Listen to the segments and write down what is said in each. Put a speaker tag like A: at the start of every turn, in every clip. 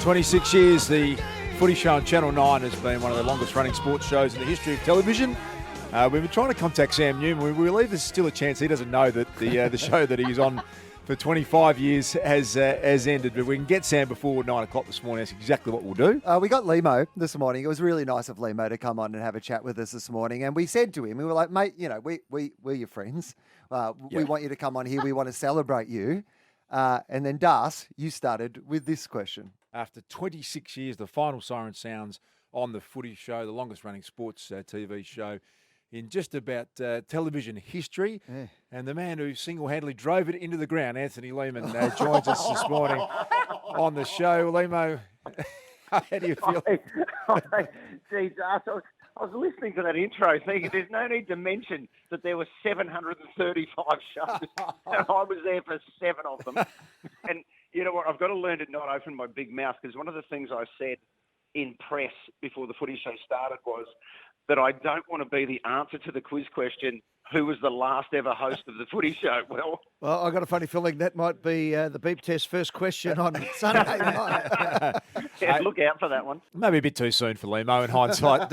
A: 26 years, the Footy Show on Channel 9 has been one of the longest running sports shows in the history of television. We've been trying to contact Sam Newman. We believe there's still a chance he doesn't know that the show that he's on for 25 years has ended. But we can get Sam before 9 o'clock this morning. That's exactly what we'll do.
B: We got Limo this morning. It was really nice of Limo to come on and have a chat with us this morning. And we said to him, we were like, mate, you know, we're your friends. We want you to come on here. We want to celebrate you. And then, Das, you started with this question.
A: After 26 years, the final siren sounds on the Footy Show, the longest running sports TV show in just about television history. Yeah. And the man who single-handedly drove it into the ground, Anthony Lehman, joins us this morning on the show. Lemo, how do you feel?
C: Gee, Das, I was listening to that intro thinking there's no need to mention that there were 735 shows and I was there for 7 of them. And you know what? I've got to learn to not open my big mouth, because one of the things I said in press before the Footy Show started was that I don't want to be the answer to the quiz question, who was the last ever host of the Footy Show? Well,
D: I've got a funny feeling that might be the beep test first question on Sunday night.
C: Yeah, look out for that one.
A: Maybe a bit too soon for Lemo in hindsight.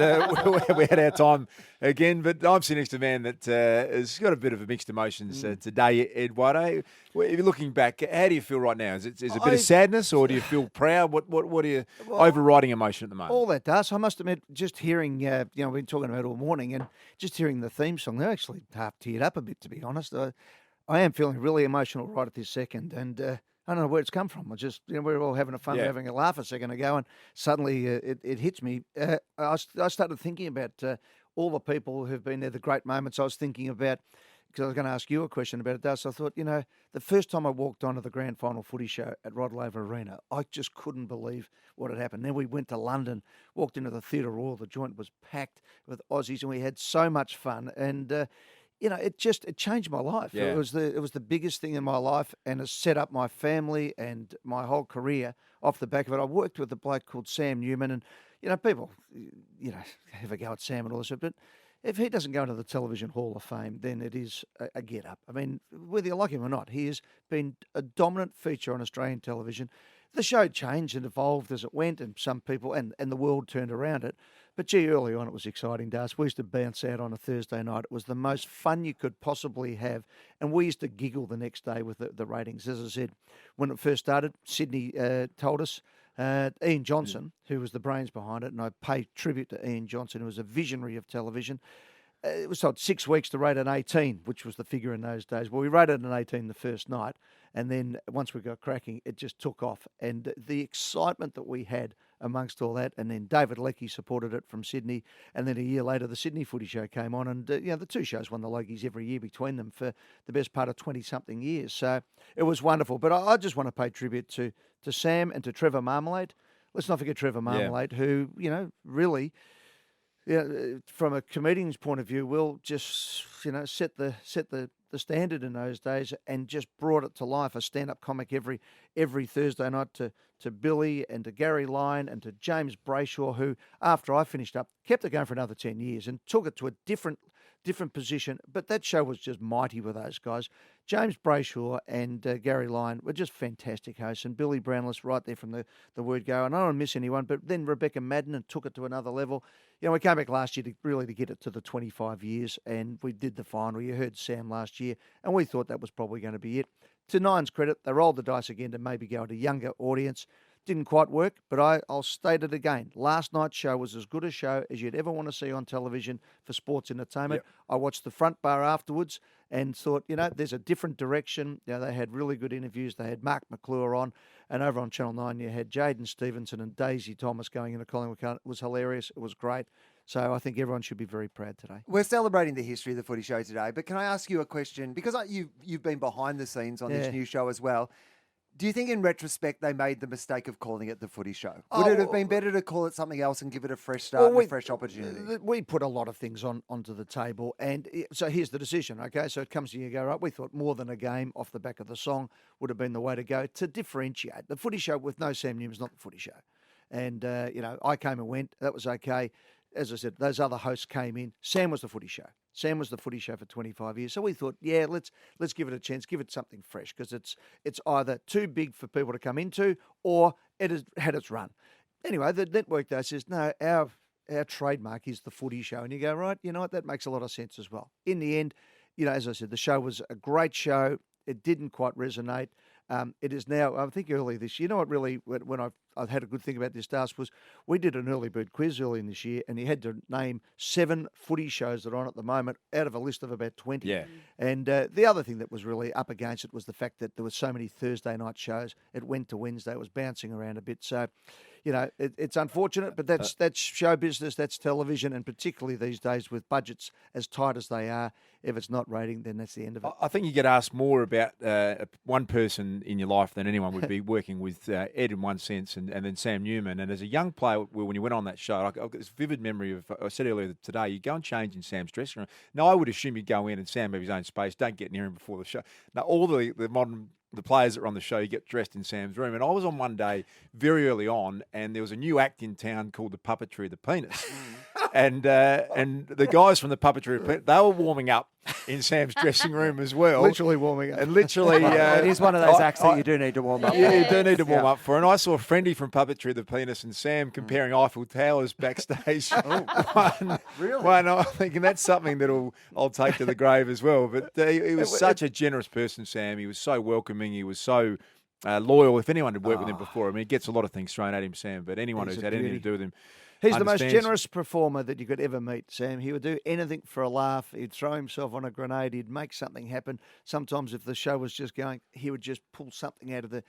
A: We had our time again, but I'm sitting next to a man that has got a bit of a mixed emotions today, Eduardo. If you're looking back, how do you feel right now? Is it a bit of sadness, or do you feel proud? What are your overriding emotion at the moment?
D: All that does. I must admit, just hearing, we've been talking about it all morning, and just hearing the theme song, they're actually half teared up a bit, to be honest. I am feeling really emotional right at this second, and I don't know where it's come from. I just, we were all having having a laugh a second ago, and suddenly it hits me. I started thinking about all the people who've been there, the great moments. I was thinking about, because I was going to ask you a question about it, Das. I thought, the first time I walked onto the grand final Footy Show at Rod Laver Arena, I just couldn't believe what had happened. Then we went to London, walked into the Theatre Royal. The joint was packed with Aussies, and we had so much fun. And it changed my life.
A: Yeah.
D: It was the biggest thing in my life, and it set up my family and my whole career off the back of it. I worked with a bloke called Sam Newman, and people, have a go at Sam and all this, but if he doesn't go into the Television Hall of Fame, then it is a get-up. I mean, whether you like him or not, he has been a dominant feature on Australian television. The show changed and evolved as it went, and some people and the world turned around it. But, gee, early on it was exciting, Das. We used to bounce out on a Thursday night. It was the most fun you could possibly have, and we used to giggle the next day with the ratings. As I said, when it first started, Sydney told us, Ian Johnson, who was the brains behind it, and I pay tribute to Ian Johnson, who was a visionary of television. It was told 6 weeks to rate an 18, which was the figure in those days. Well, we rated an 18 the first night, and then once we got cracking, it just took off. And the excitement that we had amongst all that, and then David Leckie supported it from Sydney, and then a year later the Sydney Footy Show came on, and the two shows won the Logies every year between them for the best part of 20-something years. So it was wonderful. But I just want to pay tribute to Sam and to Trevor Marmalade. Let's not forget Trevor Marmalade, who, really... from a comedian's point of view, will just set the standard in those days, and just brought it to life. A stand-up comic every Thursday night to Billy and to Gary Lyon and to James Brayshaw, who after I finished up kept it going for another 10 years and took it to a different position. But that show was just mighty with those guys. James Brayshaw and Gary Lyon were just fantastic hosts, and Billy Brownless right there from the word go. And I don't want to miss anyone, but then Rebecca Madden took it to another level. We came back last year to get it to the 25 years, and we did the final. You heard Sam last year, and we thought that was probably going to be it. To Nine's credit, they rolled the dice again to maybe go at a younger audience. Didn't quite work, but I'll state it again. Last night's show was as good a show as you'd ever want to see on television for sports entertainment. Yep. I watched the front bar afterwards and thought, there's a different direction. They had really good interviews. They had Mark McClure on, and over on Channel 9 you had Jaden Stevenson and Daisy Thomas going into Collingwood. It was hilarious. It was great. So I think everyone should be very proud today.
B: We're celebrating the history of the Footy Show today, but can I ask you a question? Because you've been behind the scenes on this new show as well. Do you think in retrospect they made the mistake of calling it the Footy Show? Would it have been better to call it something else and give it a fresh start and a fresh opportunity?
D: We put a lot of things onto the table, and so here's the decision, okay? So it comes to you go, right, we thought More Than a Game off the back of the song would have been the way to go to differentiate. The Footy Show with no Sam Newman is not the Footy Show. And, I came and went. That was okay. As I said, those other hosts came in. Sam was the Footy Show. Sam was the Footy Show for 25 years. So we thought, let's give it a chance, give it something fresh, because it's either too big for people to come into, or it has had its run. Anyway, the network though says, no, our trademark is the Footy Show. And you go, right, you know what, that makes a lot of sense as well. In the end, as I said, the show was a great show. It didn't quite resonate. It is now, I think early this year, you know what really, when I've had a good thing about this task was we did an early bird quiz early in this year and you had to name 7 footy shows that are on at the moment out of a list of about 20.
A: Yeah.
D: And the other thing that was really up against it was the fact that there were so many Thursday night shows. It went to Wednesday. It was bouncing around a bit. So, it's unfortunate, but that's show business, that's television, and particularly these days with budgets as tight as they are, if it's not rating, then that's the end of it.
A: I think you get asked more about one person in your life than anyone would be working with Ed in one sense and then Sam Newman. And as a young player, when you went on that show, I've got this vivid memory of, I said earlier today, you go and change in Sam's dressing room. Now, I would assume you'd go in and Sam have his own space, don't get near him before the show. Now, all the modern... the players that were on the show, you get dressed in Sam's room. And I was on one day very early on, and there was a new act in town called the Puppetry of the Penis. And the guys from the Puppetry of the Penis, they were warming up in Sam's dressing room as well.
D: Literally warming up.
A: And literally...
B: it is one of those acts that you do need to warm up.
A: Yeah, you do need to warm up for. And I saw Friendy from Puppetry of the Penis and Sam comparing Eiffel Towers backstage.
B: Really?
A: One, I'm thinking that's something that I'll take to the grave as well. But he was such a generous person, Sam. He was so welcoming. He was so loyal. If anyone had worked with him before, I mean, he gets a lot of things thrown at him, Sam, but anyone
D: He's
A: who's
D: a
A: had anything
D: beauty.
A: to do with him
D: He's the most
A: understands.
D: generous performer that you could ever meet, Sam. He would do anything for a laugh. He'd throw himself on a grenade. He'd make something happen. Sometimes, if the show was just going, he would just pull something out of the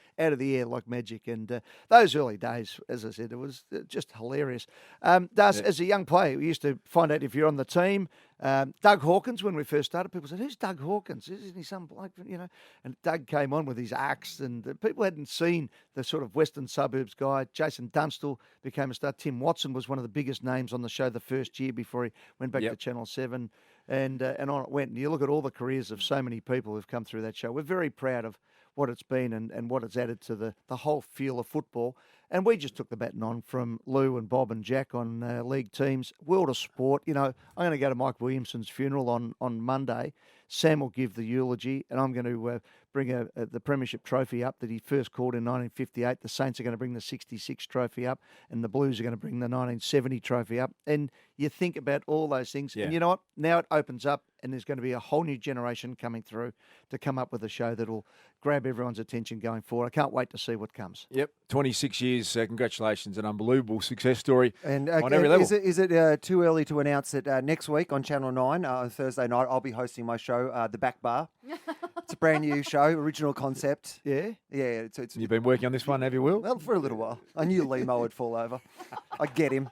D: air like magic. And those early days, as I said, it was just hilarious. As a young player, we used to find out if you're on the team. Doug Hawkins, when we first started, people said, "Who's Doug Hawkins? Isn't he some bloke?" And Doug came on with his axe, and people hadn't seen the sort of Western Suburbs guy. Jason Dunstall became a star. Tim Watson was one of the biggest names on the show the first year before he went back to Channel 7, and on it went. And you look at all the careers of so many people who've come through that show. We're very proud of what it's been and what it's added to the whole feel of football. And we just took the baton on from Lou and Bob and Jack on league teams. World of sport. I'm going to go to Mike Williamson's funeral on Monday. Sam will give the eulogy, and I'm going to bring the Premiership trophy up that he first called in 1958. The Saints are going to bring the 66 trophy up, and the Blues are going to bring the 1970 trophy up. And you think about all those things.
A: Yeah.
D: And you know what? Now it opens up, and there's going to be a whole new generation coming through to come up with a show that'll grab everyone's attention going forward. I can't wait to see what comes.
A: Yep, 26 years. Congratulations. An unbelievable success story
B: And
A: on every level.
B: is it too early to announce that next week on Channel 9, on Thursday night, I'll be hosting my show, The Back Bar. It's a brand new show, original concept.
D: Yeah?
B: Yeah, it's
A: You've been working on this one, have you, Will?
B: well, for a little while. I knew Limo would fall over. I get him.